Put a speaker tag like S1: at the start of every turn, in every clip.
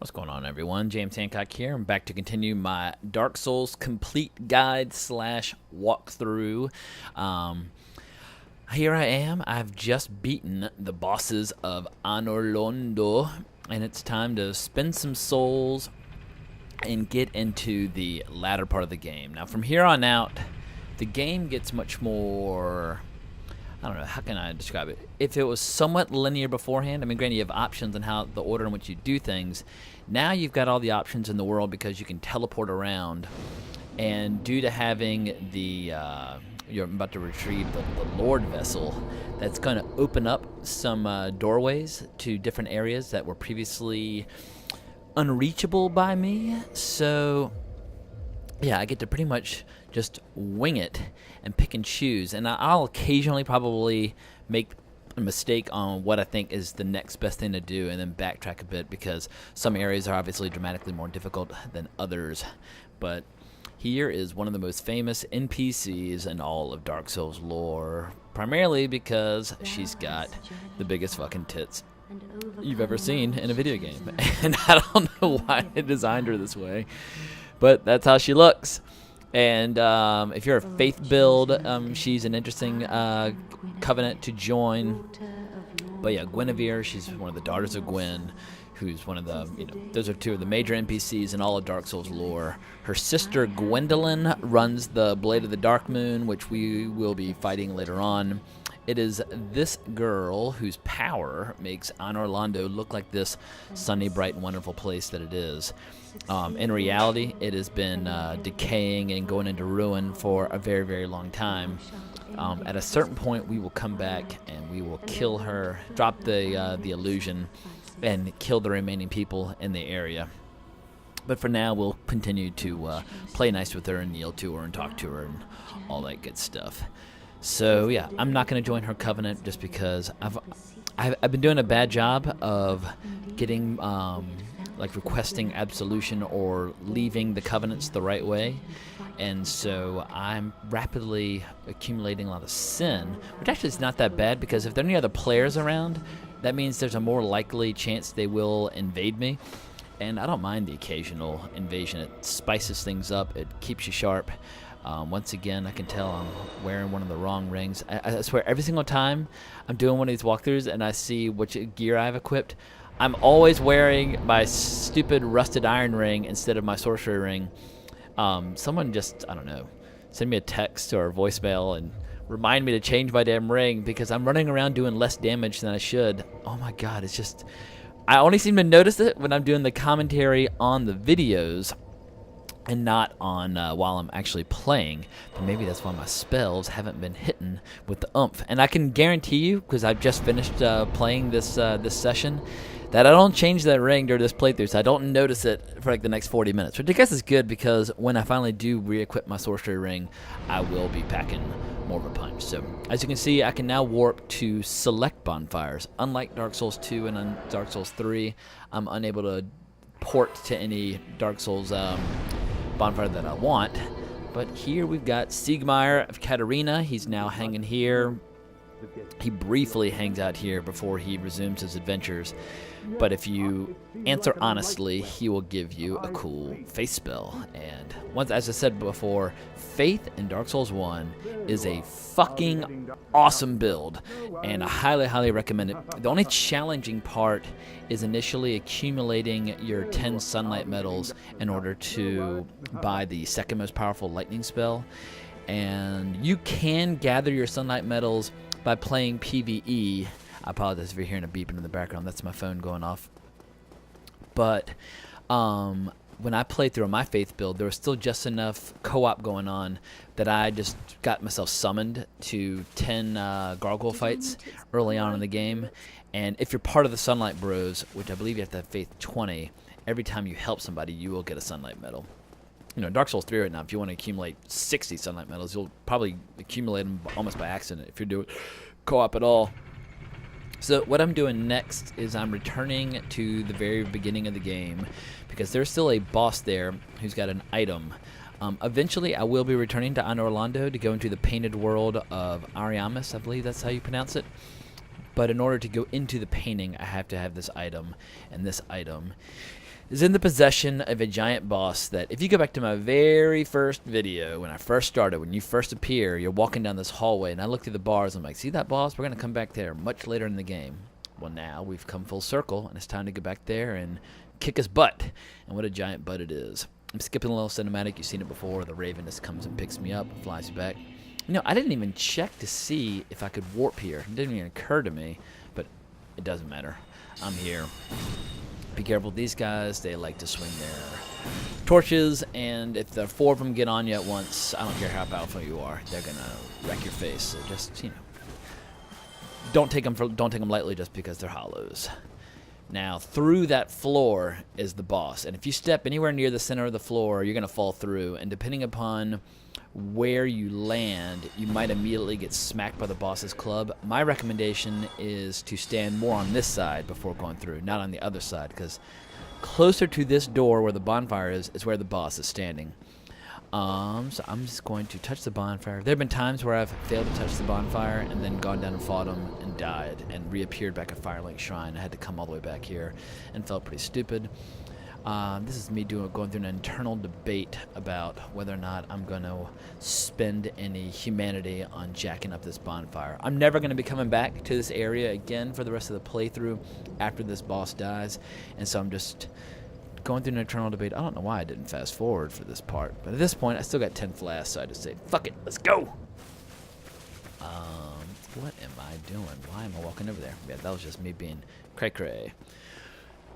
S1: What's going on, everyone? James Hancock here. I'm back to continue my Dark Souls complete guide slash walkthrough. Here I am. I've just beaten the bosses of Anor Londo, and it's time to spend some souls and get into the latter part of the game. Now, from here on out, the game gets much more... I don't know, how can I describe it? If it was somewhat linear beforehand, I mean, granted, you have options on how the order in which you do things. Now you've got all the options in the world because you can teleport around. And due to having the, you're about to retrieve the Lordvessel, that's going to open up some doorways to different areas that were previously unreachable by me. So, yeah, I get to pretty much just wing it and pick and choose. And I'll occasionally probably make a mistake on what I think is the next best thing to do and then backtrack a bit because some areas are obviously dramatically more difficult than others. But here is one of the most famous NPCs in all of Dark Souls lore, primarily because she's got the biggest fucking tits you've ever seen in a video game. And I don't know why they designed her this way, but that's how she looks. And if you're a faith build, she's an interesting covenant to join. But yeah, Gwynevere, she's one of the daughters of Gwyn, who's one of the, those are two of the major NPCs in all of Dark Souls lore. Her sister Gwendolyn runs the Blade of the Dark Moon, which we will be fighting later on. It is this girl whose power makes Anor Londo look like this sunny, bright, and wonderful place that it is. In reality, it has been decaying and going into ruin for a very, very long time. At a certain point, we will come back and we will kill her, drop the illusion, and kill the remaining people in the area. But for now, we'll continue to play nice with her and kneel to her and talk to her and all that good stuff. So yeah, I'm not going to join her covenant just because I've been doing a bad job of getting like requesting absolution or leaving the covenants the right way, and so I'm rapidly accumulating a lot of sin, which actually is not that bad because if there are any other players around, that means there's a more likely chance they will invade me, and I don't mind the occasional invasion. It spices things up, it keeps you sharp. Once again, I can tell I'm wearing one of the wrong rings. I swear, every single time I'm doing one of these walkthroughs and I see which gear I've equipped, I'm always wearing my stupid rusted iron ring instead of my sorcery ring. Someone just, I don't know, send me a text or a voicemail and remind me to change my damn ring because I'm running around doing less damage than I should. Oh my god, it's just... I only seem to notice it when I'm doing the commentary on the videos and not on while I'm actually playing. But maybe that's why my spells haven't been hitting with the oomph. And I can guarantee you, because I've just finished playing this this session, that I don't change that ring during this playthrough, so I don't notice it for like the next 40 minutes. Which I guess is good, because when I finally do re-equip my sorcery ring, I will be packing more of a punch. So, as you can see, I can now warp to select bonfires. Unlike Dark Souls 2 and Dark Souls 3, I'm unable to port to any Dark Souls bonfire that I want. But here we've got Siegmeyer of Katarina. He's now hanging here. He briefly hangs out here before he resumes his adventures. But if you answer honestly, he will give you a cool faith spell. And once, as I said before, faith in Dark Souls 1 is a fucking awesome build, and I highly, highly recommend it. The only challenging part is initially accumulating your 10 sunlight medals in order to buy the second most powerful lightning spell. And you can gather your sunlight medals by playing PvE. I apologize if you're hearing a beeping in the background. That's my phone going off. But when I played through my faith build, there was still just enough co-op going on that I just got myself summoned to 10 gargoyle fights early on in the game. And if you're part of the Sunlight Bros, which I believe you have to have faith 20, every time you help somebody, you will get a sunlight medal. You know, Dark Souls 3 right now, if you want to accumulate 60 sunlight medals, you'll probably accumulate them almost by accident if you're doing co-op at all. So what I'm doing next is I'm returning to the very beginning of the game because there's still a boss there who's got an item. Eventually, I will be returning to Anor Londo to go into the painted world of Ariamis. I believe that's how you pronounce it. But in order to go into the painting, I have to have this item, and this item is in the possession of a giant boss that, if you go back to my very first video, when I first started, when you first appear, you're walking down this hallway, and I look through the bars, and I'm like, see that boss? We're going to come back there much later in the game. Well, now we've come full circle, and it's time to go back there and kick his butt. And what a giant butt it is. I'm skipping a little cinematic. You've seen it before. The Raven just comes and picks me up and flies me back. You know, I didn't even check to see if I could warp here. It didn't even occur to me, but it doesn't matter. I'm here. Be careful. These guys, they like to swing their torches, and if the 4 of them get on you at once, I don't care how powerful you are, they're going to wreck your face. So just, you know, don't take them lightly just because they're hollows. Now, through that floor is the boss, and if you step anywhere near the center of the floor, you're going to fall through, and depending upon where you land, you might immediately get smacked by the boss's club. My recommendation is to stand more on this side before going through, not on the other side, because closer to this door where the bonfire is where the boss is standing. So I'm just going to touch the bonfire. There have been times where I've failed to touch the bonfire and then gone down and fought him and died and reappeared back at Firelink Shrine. I had to come all the way back here and felt pretty stupid. This is me going through an internal debate about whether or not I'm going to spend any humanity on jacking up this bonfire. I'm never going to be coming back to this area again for the rest of the playthrough after this boss dies, and so I'm just going through an internal debate. I don't know why I didn't fast forward for this part, but at this point I still got 10 flasks, so I just say, fuck it, let's go! What am I doing? Why am I walking over there? Yeah, that was just me being cray-cray.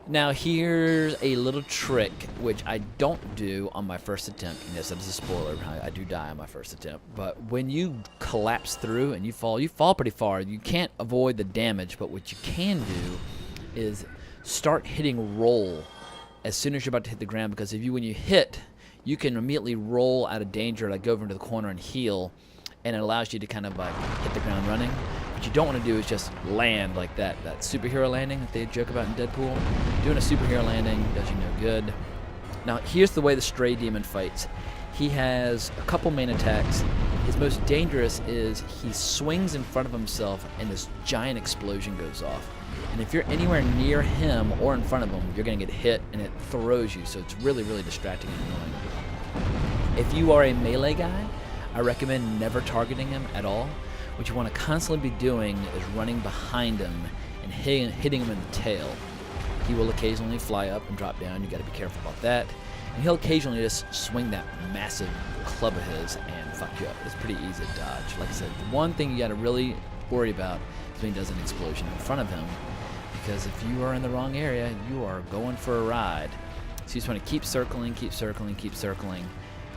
S1: Now here's a little trick which I don't do on my first attempt. Yes, that is a spoiler. I do die on my first attempt. But when you collapse through and you fall pretty far. You can't avoid the damage, but what you can do is start hitting roll as soon as you're about to hit the ground, because when you hit, you can immediately roll out of danger, like go over into the corner and heal, and it allows you to kind of like hit the ground running. What you don't want to do is just land like that superhero landing that they joke about in Deadpool. Doing a superhero landing does you no good. Now here's the way the Stray Demon fights. He has a couple main attacks. His most dangerous is he swings in front of himself and this giant explosion goes off. And if you're anywhere near him or in front of him, you're going to get hit and it throws you, so it's really, really distracting and annoying. If you are a melee guy, I recommend never targeting him at all. What you want to constantly be doing is running behind him and hitting him in the tail. He will occasionally fly up and drop down. You got to be careful about that. And he'll occasionally just swing that massive club of his and fuck you up. It's pretty easy to dodge. Like I said, the one thing you got to really worry about is when he does an explosion in front of him, because if you are in the wrong area, you are going for a ride. So you just want to keep circling, keep circling, keep circling.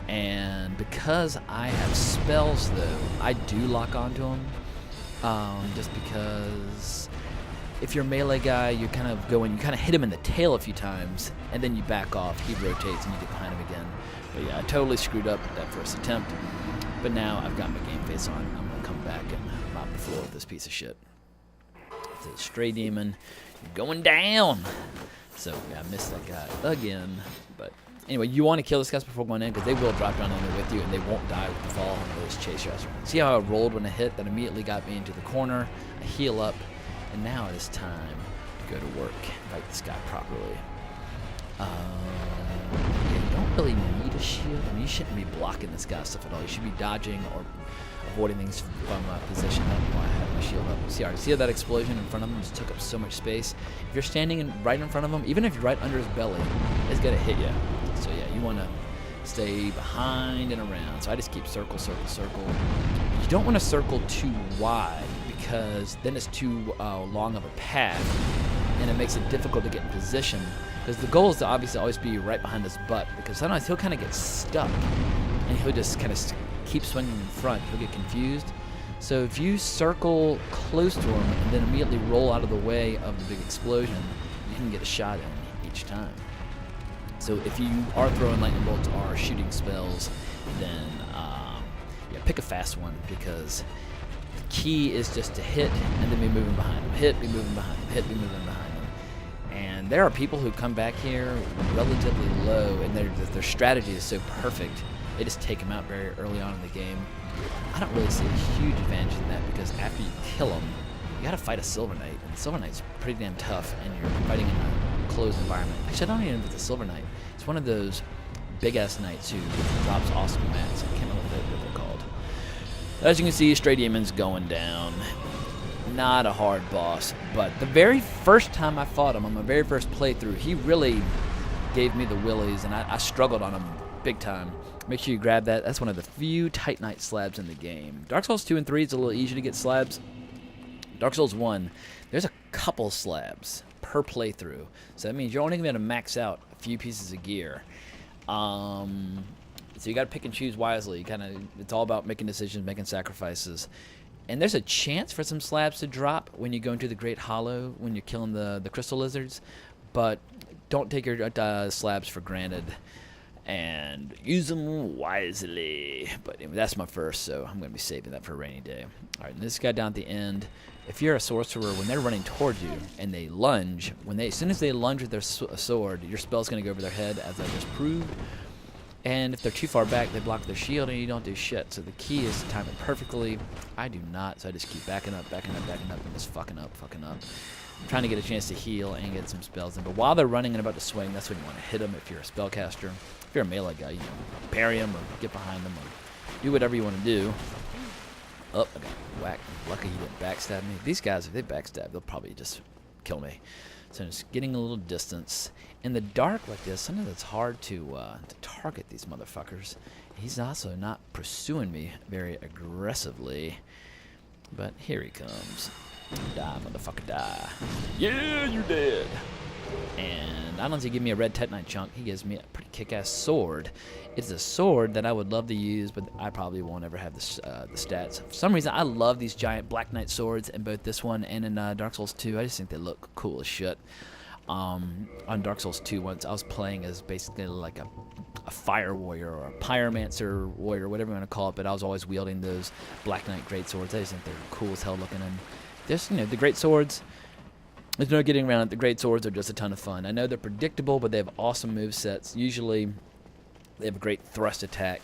S1: And because I have spells, though, I do lock onto him, just because if you're a melee guy, you kind of hit him in the tail a few times, and then you back off, he rotates, and you get behind him again. But yeah, I totally screwed up that first attempt, but now I've got my game face on. I'm going to come back and mop the floor with this piece of shit. It's a Stray Demon going down. So yeah, I missed that guy again, but anyway, you want to kill these guys before going in, because they will drop down in there with you, and they won't die with the fall, and they'll just chase you. See how I rolled when I hit? That immediately got me into the corner. I heal up, and now it is time to go to work, fight this guy properly. You don't really need a shield. I mean, you shouldn't be blocking this guy's stuff at all. You should be dodging or avoiding things from position. I don't know why I have my shield up. See how that explosion in front of him just took up so much space? If you're standing right in front of him, even if you're right under his belly, it's going to hit you. So yeah, you want to stay behind and around. So I just keep circle, circle, circle. You don't want to circle too wide, because then it's too long of a path, and it makes it difficult to get in position. Because the goal is to obviously always be right behind his butt, because sometimes he'll kind of get stuck, and he'll just kind of keep swinging in front. He'll get confused. So if you circle close to him and then immediately roll out of the way of the big explosion, you can get a shot in each time. So if you are throwing lightning bolts or shooting spells, then yeah, pick a fast one, because the key is just to hit and then be moving behind them. Hit, be moving behind them. Hit, be moving behind them. And there are people who come back here relatively low, and their strategy is so perfect, they just take them out very early on in the game. I don't really see a huge advantage in that, because after you kill them, you gotta fight a Silver Knight, and Silver Knight's pretty damn tough, and you're fighting in a closed environment. Actually, I don't even know if it's a Silver Knight. It's one of those big-ass knights who drops awesome mats. I can't remember what they're called. As you can see, Stray Demon's going down. Not a hard boss, but the very first time I fought him on my very first playthrough, he really gave me the willies, and I struggled on him big time. Make sure you grab that. That's one of the few Titanite slabs in the game. Dark Souls 2 and 3 is a little easier to get slabs. Dark Souls 1, there's a couple slabs per playthrough, so that means you're only going to be able to max out a few pieces of gear. So you got to pick and choose wisely. It's all about making decisions, making sacrifices. And there's a chance for some slabs to drop when you go into the Great Hollow, when you're killing the crystal lizards, but don't take your slabs for granted and use them wisely. But anyway, that's my first, so I'm going to be saving that for a rainy day. All right, and this guy down at the end, if you're a sorcerer, when they're running towards you and they lunge, as soon as they lunge with their sword, your spell's going to go over their head, as I just proved. And if they're too far back, they block their shield and you don't do shit. So the key is to time it perfectly. I do not, so I just keep backing up, and just fucking up. I'm trying to get a chance to heal and get some spells in. But while they're running and about to swing, that's when you want to hit them if you're a spellcaster. If you're a melee guy, you know, parry them or get behind them or do whatever you want to do. Oh, I got whacked. Lucky he didn't backstab me. These guys, if they backstab, they'll probably just kill me. So I'm just getting a little distance. In the dark like this, sometimes it's hard to target these motherfuckers. He's also not pursuing me very aggressively. But here he comes. Die, motherfucker, die. Yeah, you're dead. And not only does he give me a red Titanite chunk, he gives me a pretty kick-ass sword. It's a sword that I would love to use, but I probably won't ever have the stats. For some reason, I love these giant Black Knight swords in both this one and in Dark Souls 2. I just think they look cool as shit. On Dark Souls 2, once I was playing as basically like a fire warrior or a pyromancer warrior, whatever you want to call it, but I was always wielding those Black Knight great swords. I just think they're cool as hell looking. And just, you know, the great swords, there's no getting around it. The great swords are just a ton of fun. I know they're predictable, but they have awesome movesets. Usually, they have a great thrust attack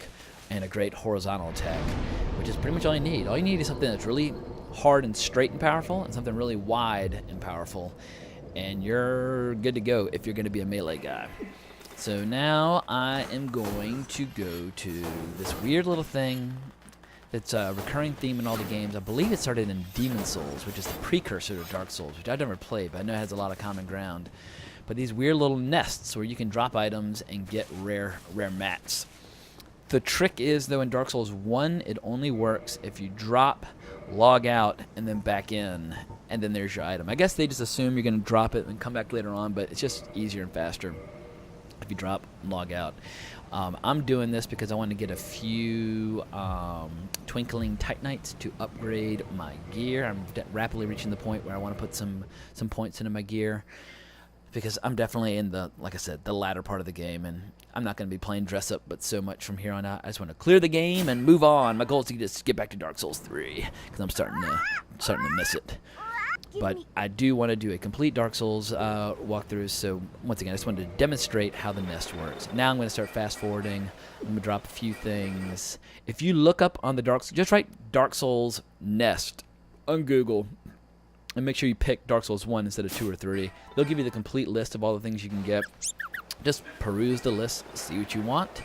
S1: and a great horizontal attack, which is pretty much all you need. All you need is something that's really hard and straight and powerful, and something really wide and powerful. And you're good to go if you're going to be a melee guy. So now I am going to go to this weird little thing that's a recurring theme in all the games. I believe it started in Demon Souls, which is the precursor to Dark Souls, which I've never played, but I know it has a lot of common ground. But these weird little nests where you can drop items and get rare mats. The trick is, though, in Dark Souls 1, it only works if you drop, log out, and then back in, and then there's your item. I guess they just assume you're going to drop it and come back later on, but it's just easier and faster if you drop and log out. I'm doing this because I want to get a few Twinkling Titanites to upgrade my gear. I'm rapidly reaching the point where I want to put some points into my gear, because I'm definitely in the, like I said, the latter part of the game, and I'm not going to be playing dress up but so much from here on out. I just want to clear the game and move on. My goal is to just get back to Dark Souls 3, because I'm starting to miss it. But I do want to do a complete Dark Souls walkthrough, so once again, I just wanted to demonstrate how the nest works. Now I'm going to start fast forwarding. I'm going to drop a few things. If you look up on the just write Dark Souls nest on Google, and make sure you pick Dark Souls 1 instead of 2 or 3. They'll give you the complete list of all the things you can get. Just peruse the list, see what you want,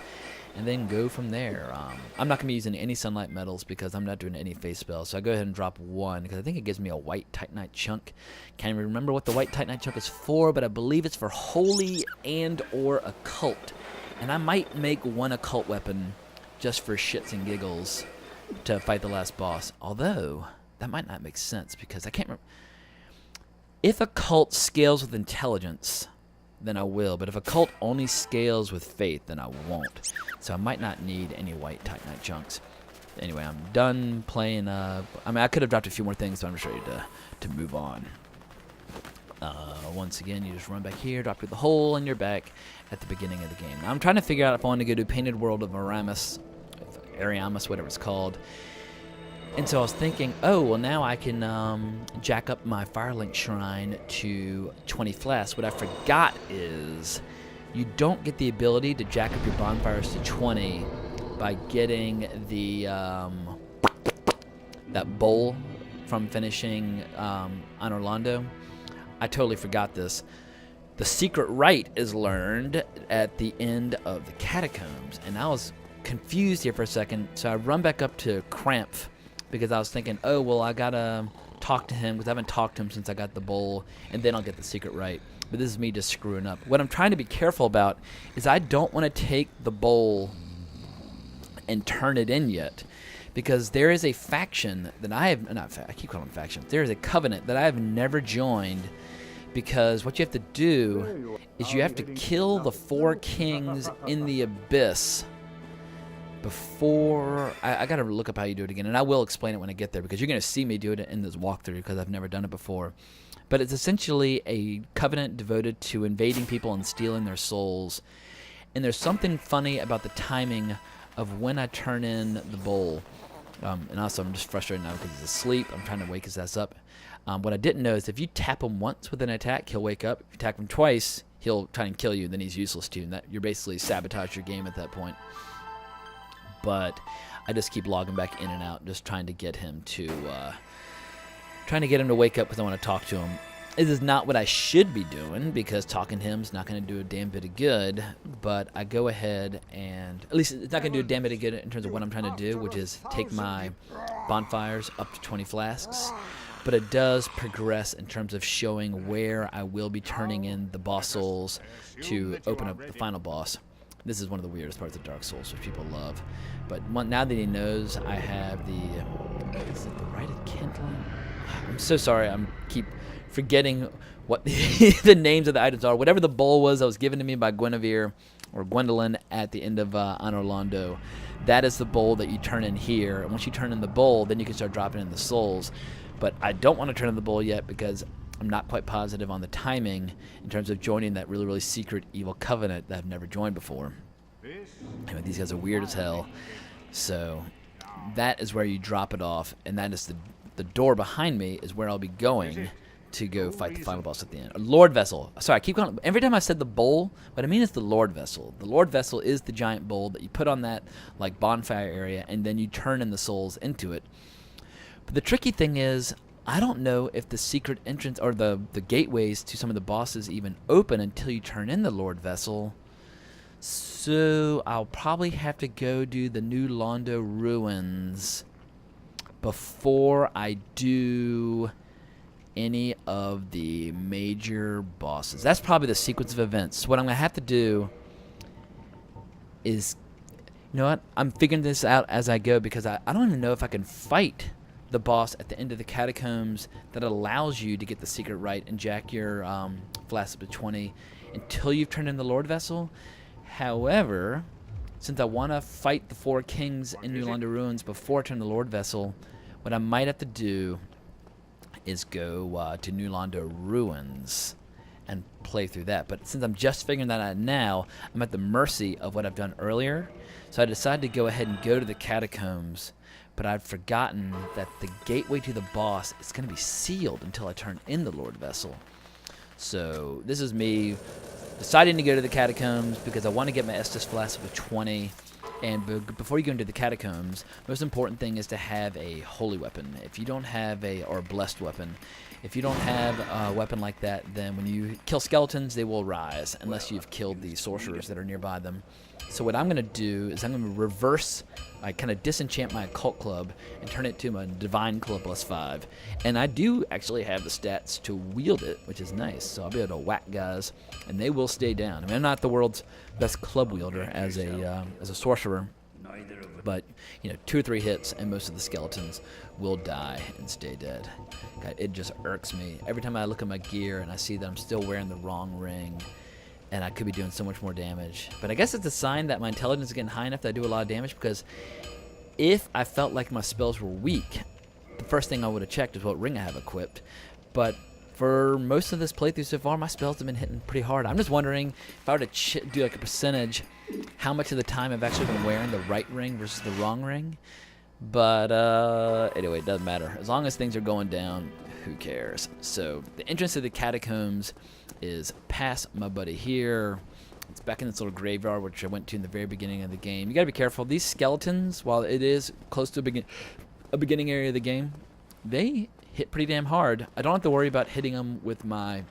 S1: and then go from there. I'm not going to be using any sunlight metals because I'm not doing any face spells, so I go ahead and drop 1 because I think it gives me a white Titanite chunk. Can't even remember what the white Titanite chunk is for, but I believe it's for holy and or occult. And I might make 1 occult weapon just for shits and giggles to fight the last boss. Although, that might not make sense because I can't remember. If occult scales with intelligence, then I will. But if occult only scales with faith, then I won't. So I might not need any white Titanite chunks. Anyway, I'm done playing. I mean, I could have dropped a few more things, so I'm just ready to move on. Once again, you just run back here, drop through the hole, and you're back at the beginning of the game. Now, I'm trying to figure out if I want to go to Painted World of Aramis, whatever it's called. And so I was thinking, oh, well, now I can jack up my Firelink Shrine to 20 flasks. What I forgot is you don't get the ability to jack up your bonfires to 20 by getting the that bowl from finishing Anor Londo. I totally forgot this. The secret rite is learned at the end of the Catacombs, and I was confused here for a second, so I run back up to Cramph because I was thinking, oh, well, I gotta talk to him because I haven't talked to him since I got the bowl, and then I'll get the secret rite. But this is me just screwing up. What I'm trying to be careful about is I don't want to take the bowl and turn it in yet, because there is a faction that I keep calling them factions. There is a covenant that I have never joined, because what you have to do is you have to kill the 4 kings in the abyss before... I got to look up how you do it again, and I will explain it when I get there, because you're going to see me do it in this walkthrough, because I've never done it before. But it's essentially a covenant devoted to invading people and stealing their souls. And there's something funny about the timing of when I turn in the bowl. And also, I'm just frustrated now because he's asleep. I'm trying to wake his ass up. What I didn't know is if you tap him once with an attack, he'll wake up. If you tap him twice, he'll try and kill you, and then he's useless to you. And you're basically sabotage your game at that point. But I just keep logging back in and out, just trying to get him to wake up because I want to talk to him. This is not what I should be doing, because talking to him is not going to do a damn bit of good, but I go ahead and... At least it's not going to do a damn bit of good in terms of what I'm trying to do, which is take my bonfires up to 20 flasks, but it does progress in terms of showing where I will be turning in the boss souls to open up the final boss. This is one of the weirdest parts of Dark Souls, which people love. But now that he knows I have the... Is it the Rite of Kindling? I'm so sorry, I keep forgetting what the names of the items are. Whatever the bowl was that was given to me by Gwynevere or Gwendolyn at the end of Anor Londo, that is the bowl that you turn in here. And once you turn in the bowl, then you can start dropping in the souls. But I don't want to turn in the bowl yet because I'm not quite positive on the timing in terms of joining that really, really secret evil covenant that I've never joined before. Anyway, these guys are weird as hell. So that is where you drop it off, and that is the door behind me is where I'll be going to go fight the final boss at the end. Lordvessel. Sorry, I keep calling... Every time I said the bowl, what I mean is the Lordvessel. The Lordvessel is the giant bowl that you put on that like bonfire area, and then you turn in the souls into it. But the tricky thing is, I don't know if the secret entrance or the gateways to some of the bosses even open until you turn in the Lordvessel. So I'll probably have to go do the New Londo ruins before I do any of the major bosses. That's probably the sequence of events. What I'm going to have to do is, you know what, I'm figuring this out as I go, because I don't even know if I can fight the boss at the end of the Catacombs that allows you to get the secret rite and jack your flask up to 20 until you've turned in the Lordvessel. However, since I want to fight the 4 kings in New Londo ruins before I turn the Lordvessel, what I might have to do is go to New Londo ruins and play through that. But since I'm just figuring that out now, I'm at the mercy of what I've done earlier. So I decided to go ahead and go to the Catacombs, but I'd forgotten that the gateway to the boss is going to be sealed until I turn in the Lordvessel. So this is me deciding to go to the Catacombs because I want to get my Estus Flask with 20. And before you go into the Catacombs, most important thing is to have a holy weapon. If you don't have or a blessed weapon, if you don't have a weapon like that, then when you kill skeletons, they will rise, unless you've killed the sorcerers that are nearby them. So what I'm going to do is I'm going to reverse, I kind of disenchant my occult club and turn it to my divine club +5. And I do actually have the stats to wield it, which is nice. So I'll be able to whack guys, and they will stay down. I mean, I'm not the world's best club wielder as a sorcerer, but you know, 2 or 3 hits and most of the skeletons will die and stay dead. God, it just irks me every time I look at my gear and I see that I'm still wearing the wrong ring, and I could be doing so much more damage. But I guess it's a sign that my intelligence is getting high enough that I do a lot of damage, because if I felt like my spells were weak, the first thing I would have checked is what ring I have equipped. But for most of this playthrough so far, my spells have been hitting pretty hard. I'm just wondering if I were to do like a percentage, how much of the time I've actually been wearing the right ring versus the wrong ring. But anyway, it doesn't matter. As long as things are going down, who cares? So the entrance to the Catacombs is past my buddy here. It's back in this little graveyard, which I went to in the very beginning of the game. You gotta be careful. These skeletons, while it is close to a beginning area of the game, they hit pretty damn hard. I don't have to worry about hitting them with my,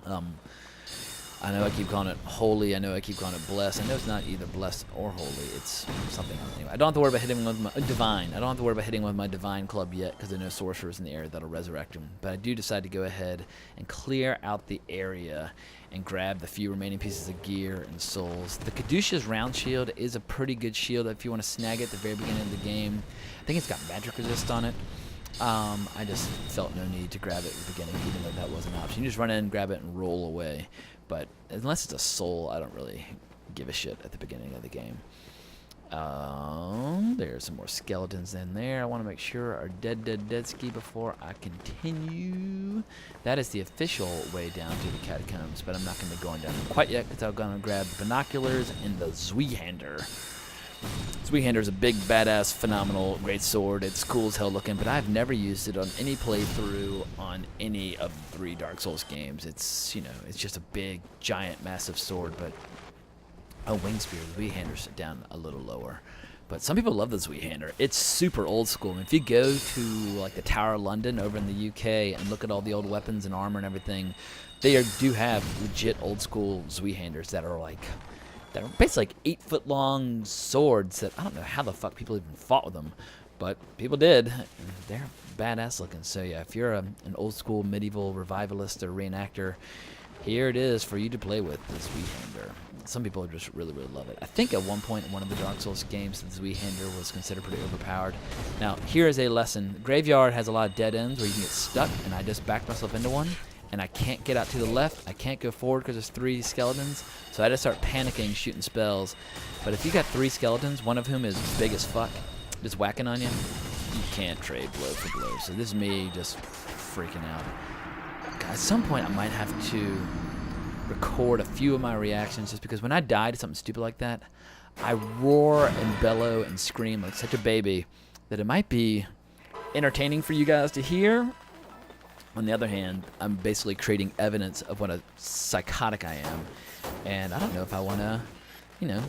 S1: I know I keep calling it holy. I know I keep calling it blessed. I know it's not either blessed or holy. It's something else. Anyway, I don't have to worry about hitting with my divine. I don't have to worry about hitting with my divine club yet because there are no sorcerers in the area that'll resurrect him. But I do decide to go ahead and clear out the area and grab the few remaining pieces of gear and souls. The Caduceus round shield is a pretty good shield if you want to snag it at the very beginning of the game. I think it's got magic resist on it. I just felt no need to grab it at the beginning, even though that was an option. You just run in, grab it, and roll away. But unless it's a soul, I don't really give a shit at the beginning of the game. There's some more skeletons in there. I want to make sure are dead ski before I continue. That is the official way down to the catacombs, but I'm not going to be going down quite yet because I'm going to grab the binoculars and the Zweihander. Zweihander is a big, badass, phenomenal, great sword. It's cool as hell looking, but I've never used it on any playthrough on any of the 3 Dark Souls games. It's, you know, it's just a big, giant, massive sword, but a wing spear, the Zweihander's down a little lower. But some people love the Zweihander. It's super old school. I mean, if you go to like the Tower of London over in the UK and look at all the old weapons and armor and everything, they do have legit old school Zweihanders that are basically like 8-foot long swords that I don't know how the fuck people even fought with them, but people did. They're badass looking. So yeah, if you're an old school medieval revivalist or reenactor, here it is for you to play with, the Zweihander. Some people just really love it. I think at one point in one of the Dark Souls games, the Zweihander was considered pretty overpowered. Now, here is a lesson. Graveyard has a lot of dead ends where you can get stuck, and I just backed myself into one, and I can't get out to the left. I can't go forward because there's 3 skeletons, so I just start panicking, shooting spells. But if you got 3 skeletons, one of whom is big as fuck, just whacking on you, you can't trade blow for blow. So this is me just freaking out. God, at some point, I might have to record a few of my reactions, just because when I die to something stupid like that, I roar and bellow and scream like such a baby that it might be entertaining for you guys to hear. On the other hand, I'm basically creating evidence of what a psychotic I am, and I don't know if I want to, you know,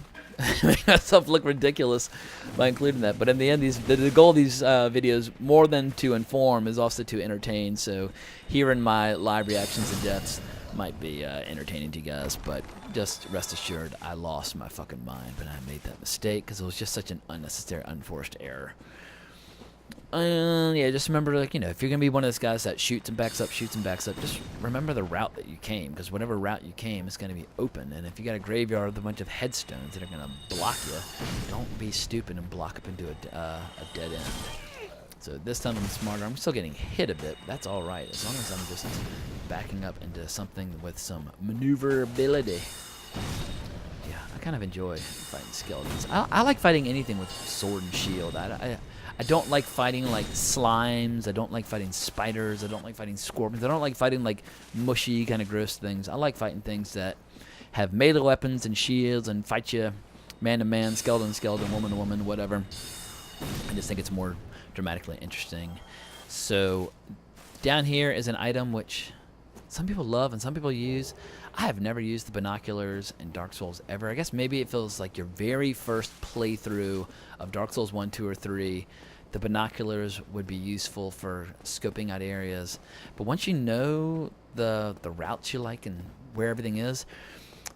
S1: make myself look ridiculous by including that. But in the end, the goal of these videos, more than to inform, is also to entertain. So hearing my live reactions and deaths might be entertaining to you guys, but just rest assured I lost my fucking mind when I made that mistake, because it was just such an unnecessary, unforced error. Yeah, just remember, like, you know, if you're gonna be one of those guys that shoots and backs up, just remember the route that you came, because whatever route you came is gonna be open. And if you got a graveyard with a bunch of headstones that are gonna block you, don't be stupid and block up into a dead end. So this time I'm smarter. I'm still getting hit a bit. That's all right, as long as I'm just backing up into something with some maneuverability. Yeah, I kind of enjoy fighting skeletons. I like fighting anything with sword and shield. I don't like fighting like slimes. I don't like fighting spiders. I don't like fighting scorpions. I don't like fighting like mushy kind of gross things. I like fighting things that have melee weapons and shields and fight you man to man, skeleton to skeleton, woman to woman, whatever. I just think it's more dramatically interesting. So down here is an item which some people love and some people use. I have never used the binoculars in Dark Souls ever. I guess maybe it feels like your very first playthrough of Dark Souls 1, 2, or 3. The binoculars would be useful for scoping out areas. But once you know the routes you like and where everything is,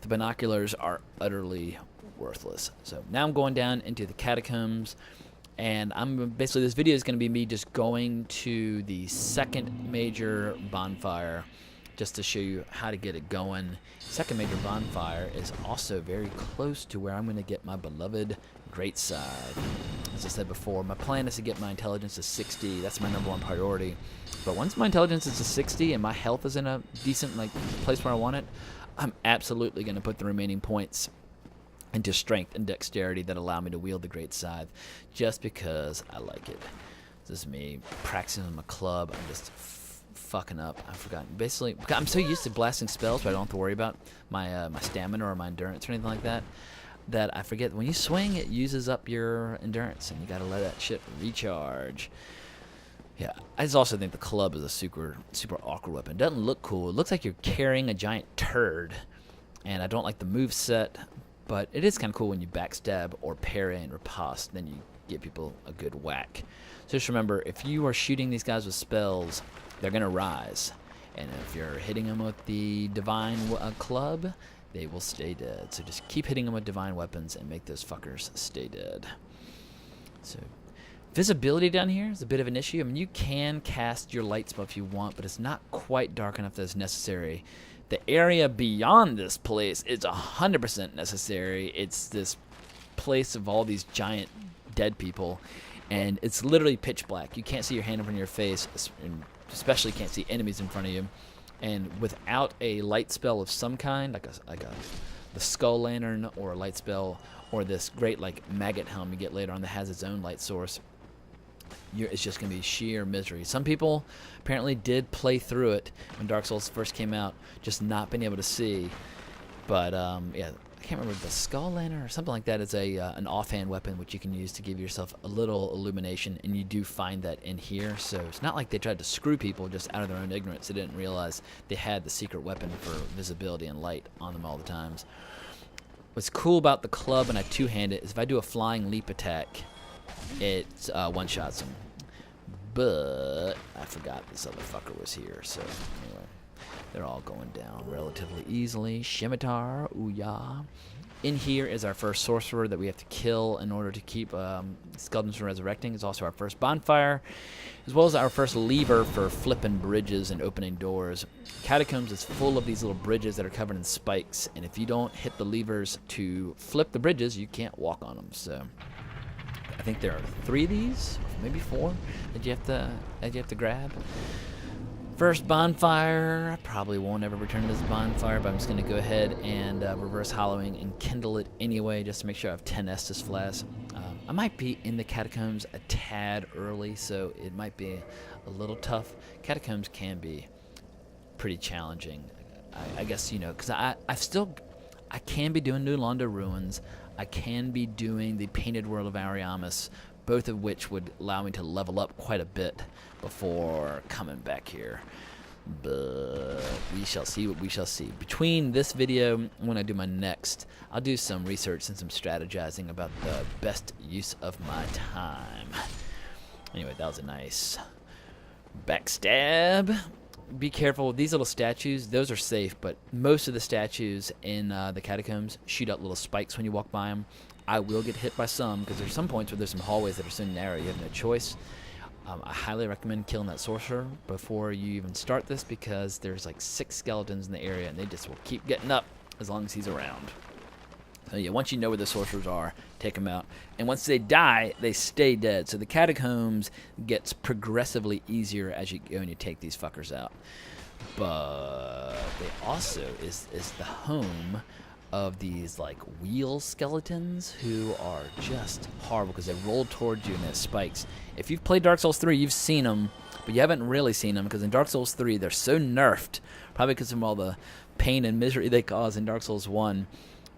S1: the binoculars are utterly worthless. So now I'm going down into the catacombs, and I'm basically, this video is going to be me just going to the second major bonfire just to show you how to get it going. Second major bonfire is also very close to where I'm going to get my beloved greatside. As I said before, my plan is to get my intelligence to 60. That's my #1 priority. But once my intelligence is to 60 and my health is in a decent place where I want it, I'm absolutely going to put the remaining points into strength and dexterity that allow me to wield the great scythe, just because I like it. This is me practicing on my club. I'm just fucking up. I've forgotten. Basically, I'm so used to blasting spells, but I don't have to worry about my my stamina or my endurance or anything like that, that I forget when you swing, it uses up your endurance, and you gotta let that shit recharge. Yeah, I just also think the club is a super awkward weapon. It doesn't look cool. It looks like you're carrying a giant turd, and I don't like the move set, but it is kind of cool when you backstab or parry and riposte. Then you give people a good whack. So just remember, if you are shooting these guys with spells, they're going to rise. And if you're hitting them with the divine club, they will stay dead. So just keep hitting them with divine weapons and make those fuckers stay dead. So visibility down here is a bit of an issue. I mean, you can cast your light spell if you want, but it's not quite dark enough that it's necessary. The area beyond this place is 100% necessary. It's this place of all these giant dead people, and it's literally pitch black. You can't see your hand in front of your face, and especially can't see enemies in front of you. And without a light spell of some kind, like the skull lantern or a light spell, or this great like maggot helm you get later on that has its own light source, it's just going to be sheer misery. Some people apparently did play through it when Dark Souls first came out, just not being able to see. But yeah, I can't remember, the skull lantern or something like that is an offhand weapon which you can use to give yourself a little illumination, and you do find that in here. So it's not like they tried to screw people just out of their own ignorance. They didn't realize they had the secret weapon for visibility and light on them all the times. What's cool about the club, and I two-hand it, is if I do a flying leap attack, it one-shots him. But I forgot this other fucker was here, so anyway. They're all going down relatively easily. Scimitar, ooh-yah. In here is our first sorcerer that we have to kill in order to keep skeletons from resurrecting. It's also our first bonfire, as well as our first lever for flipping bridges and opening doors. Catacombs is full of these little bridges that are covered in spikes, and if you don't hit the levers to flip the bridges, you can't walk on them. So I think there are 3 of these, maybe 4, that you have to grab. First bonfire. I probably won't ever return to this bonfire, but I'm just going to go ahead and reverse hollowing and kindle it anyway, just to make sure I have 10 Estus flasks. I might be in the catacombs a tad early, so it might be a little tough. Catacombs can be pretty challenging, I guess, you know, because I can be doing New Londo Ruins. I can be doing the Painted World of Ariamis, both of which would allow me to level up quite a bit before coming back here. But we shall see what we shall see. Between this video and when I do my next, I'll do some research and some strategizing about the best use of my time. Anyway, that was a nice backstab. Be careful with these little statues. Those are safe, but most of the statues in the catacombs shoot out little spikes when you walk by them. I will get hit by some, because there's some points where there's some hallways that are so narrow you have no choice. I highly recommend killing that sorcerer before you even start this, because there's like 6 skeletons in the area, and they just will keep getting up as long as he's around. So yeah, once you know where the sorcerers are, take them out. And once they die, they stay dead. So the catacombs gets progressively easier as you go and you take these fuckers out. But they also is the home of these like wheel skeletons who are just horrible because they roll towards you and they have spikes. If you've played Dark Souls 3, you've seen them, but you haven't really seen them, because in Dark Souls 3 they're so nerfed, probably because of all the pain and misery they cause in Dark Souls 1.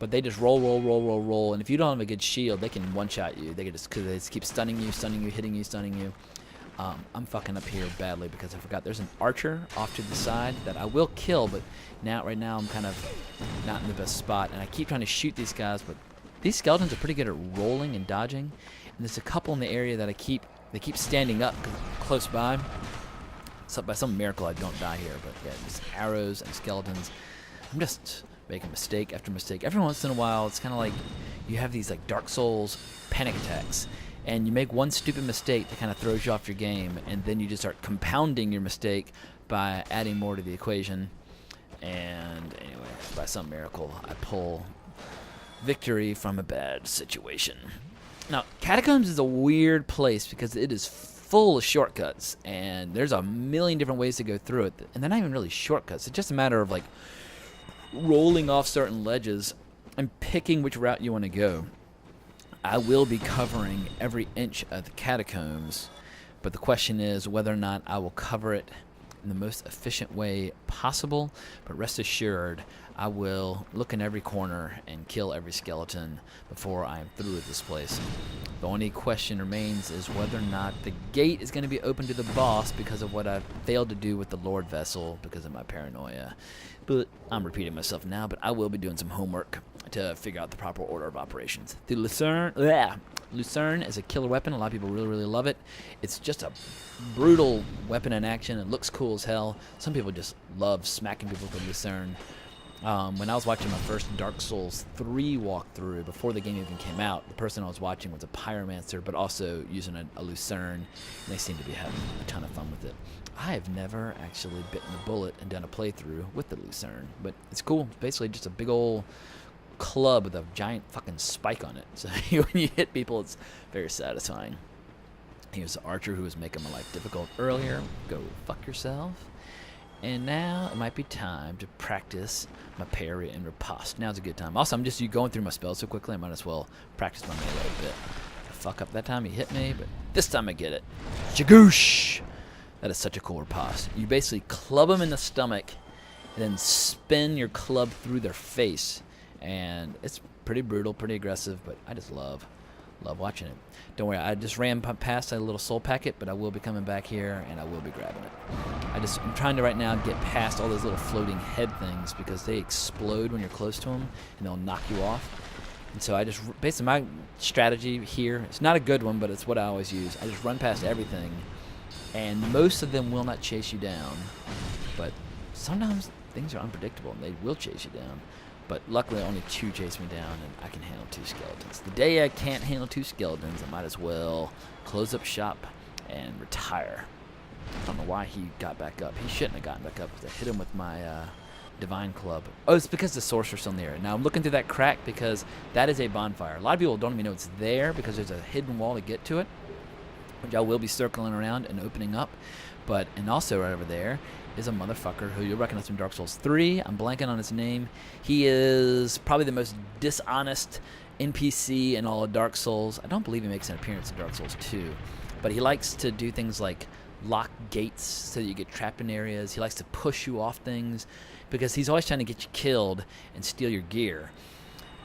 S1: But they just roll, and if you don't have a good shield, they can one-shot you. They can just, because they just keep stunning you, hitting you, stunning you. I'm fucking up here badly because I forgot there's an archer off to the side that I will kill, but right now I'm kind of not in the best spot, and I keep trying to shoot these guys, but these skeletons are pretty good at rolling and dodging, and there's a couple in the area that they keep standing up close by. So by some miracle I don't die here, but yeah, just arrows and skeletons. I'm just making mistake after mistake. Every once in a while, it's kind of like you have these like Dark Souls panic attacks, and you make one stupid mistake that kind of throws you off your game, and then you just start compounding your mistake by adding more to the equation. And anyway, by some miracle, I pull victory from a bad situation. Now, Catacombs is a weird place because it is full of shortcuts, and there's a million different ways to go through it, and they're not even really shortcuts. It's just a matter of like rolling off certain ledges and picking which route you want to go. I will be covering every inch of the catacombs, but the question is whether or not I will cover it in the most efficient way possible. But rest assured, I will look in every corner and kill every skeleton before I am through with this place. The only question remains is whether or not the gate is going to be open to the boss because of what I failed to do with the Lordvessel because of my paranoia. But I'm repeating myself now, but I will be doing some homework to figure out the proper order of operations. The Lucerne, Lucerne is a killer weapon. A lot of people really, really love it. It's just a brutal weapon in action. It looks cool as hell. Some people just love smacking people with Lucerne. When I was watching my first Dark Souls 3 walkthrough, before the game even came out, the person I was watching was a pyromancer, but also using a Lucerne, and they seem to be having a ton of fun with it. I have never actually bitten a bullet and done a playthrough with the Lucerne, but it's cool. It's basically just a big old club with a giant fucking spike on it. So when you hit people, it's very satisfying. Here's the archer who was making my life difficult earlier. Go fuck yourself. And now it might be time to practice my parry and riposte. Now's a good time. Also, I'm just going through my spells so quickly, I might as well practice my melee a bit. I fuck up that time, he hit me, but this time I get it. Shagoosh! That is such a cool riposte. You basically club them in the stomach and then spin your club through their face. And it's pretty brutal, pretty aggressive, but I just love watching it. Don't worry, I just ran past a little soul packet, but I will be coming back here and I will be grabbing it. I'm trying to right now get past all those little floating head things because they explode when you're close to them and they'll knock you off. And so basically my strategy here, it's not a good one, but it's what I always use. I just run past everything, and most of them will not chase you down, but sometimes things are unpredictable and they will chase you down. But luckily only 2 chase me down and I can handle 2 skeletons. The day I can't handle 2 skeletons, I might as well close up shop and retire. I don't know why he got back up. He shouldn't have gotten back up because I hit him with my divine club. Oh, it's because the sorcerer's still in the area. Now I'm looking through that crack because that is a bonfire. A lot of people don't even know it's there because there's a hidden wall to get to it, which I will be circling around and opening up. And also right over there is a motherfucker who you'll recognize from Dark Souls 3. I'm blanking on his name. He is probably the most dishonest NPC in all of Dark Souls. I don't believe he makes an appearance in Dark Souls 2, but he likes to do things like lock gates so that you get trapped in areas. He likes to push you off things because he's always trying to get you killed and steal your gear.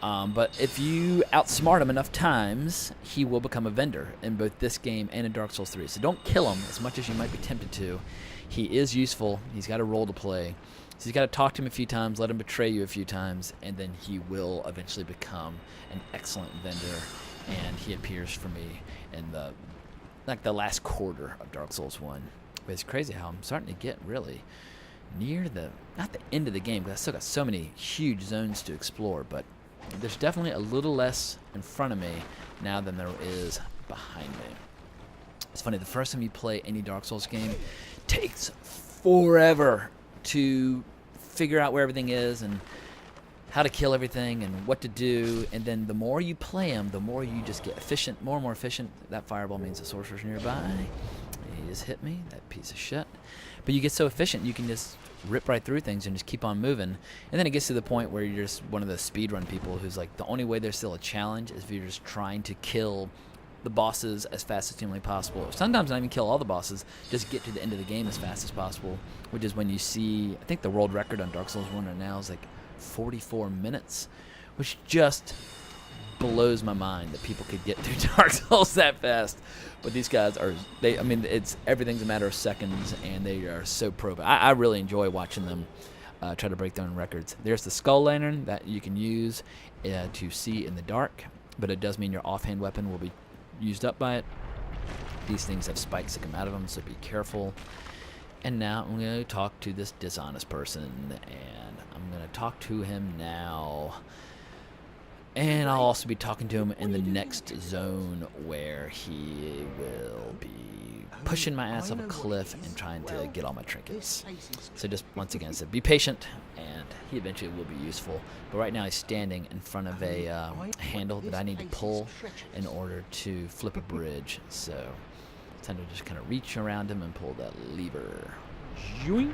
S1: But if you outsmart him enough times, he will become a vendor in both this game and in Dark Souls 3. So don't kill him as much as you might be tempted to. He is useful. He's got a role to play. So you've got to talk to him a few times, let him betray you a few times, and then he will eventually become an excellent vendor. And he appears for me in the last quarter of Dark Souls 1. But it's crazy how I'm starting to get really near not the end of the game, because I still got so many huge zones to explore, but there's definitely a little less in front of me now than there is behind me. It's funny, the first time you play any Dark Souls game, it takes forever to figure out where everything is and how to kill everything and what to do, and then the more you play them, the more you just get efficient, more and more efficient. That fireball means the sorcerer's nearby. He just hit me, that piece of shit. But you get so efficient, you can just rip right through things and just keep on moving. And then it gets to the point where you're just one of the speedrun people who's like, the only way there's still a challenge is if you're just trying to kill the bosses as fast as humanly possible. Sometimes not even kill all the bosses, just get to the end of the game as fast as possible, which is when you see, I think the world record on Dark Souls 1 right now is like 44 minutes, which just blows my mind that people could get through Dark Souls that fast. But these guys are, everything's a matter of seconds, and they are so pro. I really enjoy watching them try to break their own records. There's the skull lantern that you can use to see in the dark, but it does mean your offhand weapon will be used up by it. These things have spikes that come out of them, so be careful. And now I'm going to talk to this dishonest person, and I'm going to talk to him now. And I'll also be talking to him in the next zone where he will be pushing my ass up a cliff and trying to get all my trinkets. So just once again, I said be patient, and he eventually will be useful. But right now he's standing in front of a handle that I need to pull in order to flip a bridge. So it's time to just kind of reach around him and pull that lever. Yoink!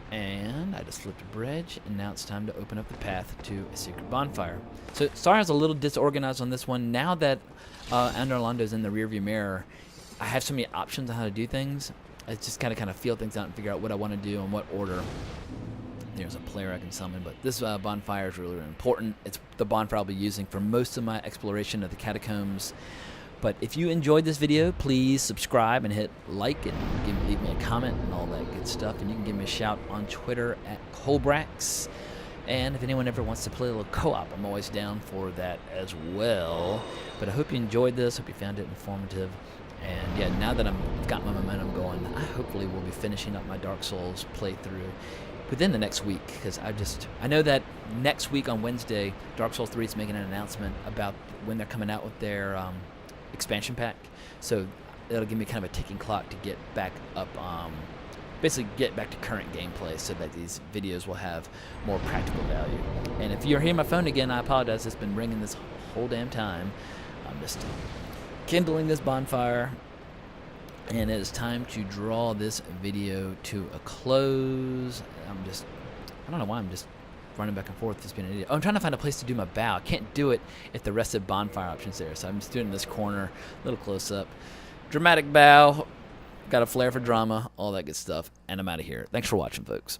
S1: And I just flipped a bridge, and now it's time to open up the path to a secret bonfire. So sorry I was a little disorganized on this one. Now that Anor Londo is in the rearview mirror, I have so many options on how to do things. I just kind of feel things out and figure out what I want to do and what order. There's a player I can summon, but this bonfire is really, really important. It's the bonfire I'll be using for most of my exploration of the Catacombs. But if you enjoyed this video, please subscribe and hit like and leave me a comment and all that good stuff. And you can give me a shout on Twitter at Colbrax. And if anyone ever wants to play a little co-op, I'm always down for that as well. But I hope you enjoyed this. Hope you found it informative. And yeah, now that I've got my momentum going, I hopefully will be finishing up my Dark Souls playthrough within the next week, because I know that next week on Wednesday, Dark Souls 3 is making an announcement about when they're coming out with their expansion pack. So it'll give me kind of a ticking clock to get back up, basically get back to current gameplay, so that these videos will have more practical value. And if you're hearing my phone again, I apologize. It's been ringing this whole damn time. I'm just kindling this bonfire, and it is time to draw this video to a close. I don't know why I'm just running back and forth. It's been an idiot. Oh, I'm trying to find a place to do my bow. I can't do it if the rest of bonfire option's there, so I'm just doing this corner, a little close up. Dramatic bow, got a flair for drama, all that good stuff, and I'm out of here. Thanks for watching, folks.